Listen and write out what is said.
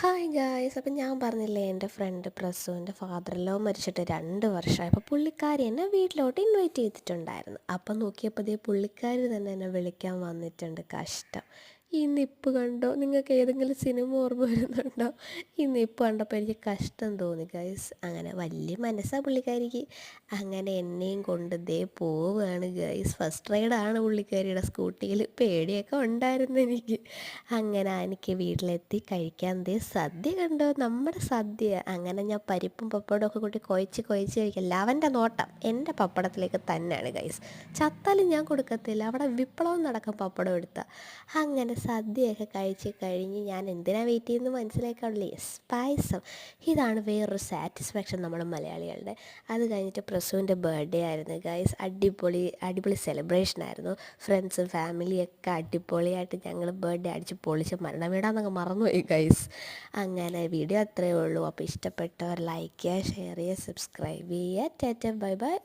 Hi guys. അപ്പം ഞാൻ പറഞ്ഞില്ലേ എൻ്റെ ഫ്രണ്ട് പ്രസുവിൻ്റെ ഫാദർ ലോ മരിച്ചിട്ട് 2 വർഷമായി. അപ്പോൾ പുള്ളിക്കാരി എന്നെ വീട്ടിലോട്ട് ഇൻവൈറ്റ് ചെയ്തിട്ടുണ്ടായിരുന്നു. അപ്പം നോക്കിയപ്പോൾ ദേ പുള്ളിക്കാരി തന്നെ എന്നെ വിളിക്കാൻ വന്നിട്ടുണ്ട്. കഷ്ടം. ഈ നിപ്പ് കണ്ടോ? നിങ്ങൾക്ക് ഏതെങ്കിലും സിനിമ ഓർമ്മ വരുന്നുണ്ടോ? ഈ നിപ്പ് കണ്ടപ്പോൾ എനിക്ക് കഷ്ടം തോന്നി ഗൈസ്. അങ്ങനെ വലിയ മനസ്സാണ് പുള്ളിക്കാരിക്ക്. അങ്ങനെ എന്നെയും കൊണ്ട് ദേ പോവുകയാണ് ഗൈസ്. ഫസ്റ്റ് റൈഡാണ് പുള്ളിക്കാരിയുടെ സ്കൂട്ടിയിൽ. പേടിയൊക്കെ ഉണ്ടായിരുന്നു എനിക്ക്. അങ്ങനെ എനിക്ക് വീട്ടിലെത്തി കഴിക്കാൻ ദേ സദ്യ കണ്ടോ, നമ്മുടെ സദ്യ. അങ്ങനെ ഞാൻ പരിപ്പും പപ്പടവും ഒക്കെ കൂട്ടി കുഴച്ച് കുഴച്ച് കഴിക്കാം. ലവൻ്റെ നോട്ടം എൻ്റെ പപ്പടത്തിലേക്ക് തന്നെയാണ് ഗൈസ്. ചത്താലും ഞാൻ കൊടുക്കത്തില്ല. അവിടെ വിപ്ലവം നടക്കും പപ്പടം എടുത്താൽ. അങ്ങനെ സദ്യയൊക്കെ കഴിച്ച് കഴിഞ്ഞ് ഞാൻ എന്തിനാണ് വെയിറ്റ് ചെയ്യുന്നത് മനസ്സിലാക്കാറില്ലേ? യെസ്, പായസം. ഇതാണ് വേറൊരു സാറ്റിസ്ഫാക്ഷൻ നമ്മുടെ മലയാളികളുടെ. അത് കഴിഞ്ഞിട്ട് പ്രസുവിൻ്റെ ബർത്ത്ഡേ ആയിരുന്നു ഗൈസ്. അടിപൊളി അടിപൊളി സെലിബ്രേഷൻ ആയിരുന്നു. ഫ്രണ്ട്സും ഫാമിലിയൊക്കെ അടിപൊളിയായിട്ട് ഞങ്ങൾ ബർത്ത്ഡേ അടിച്ച് പൊളിച്ച് മരണം വീടാന്നങ്ങ് മറന്നുപോയി ഗൈസ്. അങ്ങനെ വീഡിയോ അത്രയേ ഉള്ളൂ. അപ്പോൾ ഇഷ്ടപ്പെട്ടവർ ലൈക്ക് ചെയ്യുക, ഷെയർ ചെയ്യുക, സബ്സ്ക്രൈബ് ചെയ്യുക. Tata bye bye.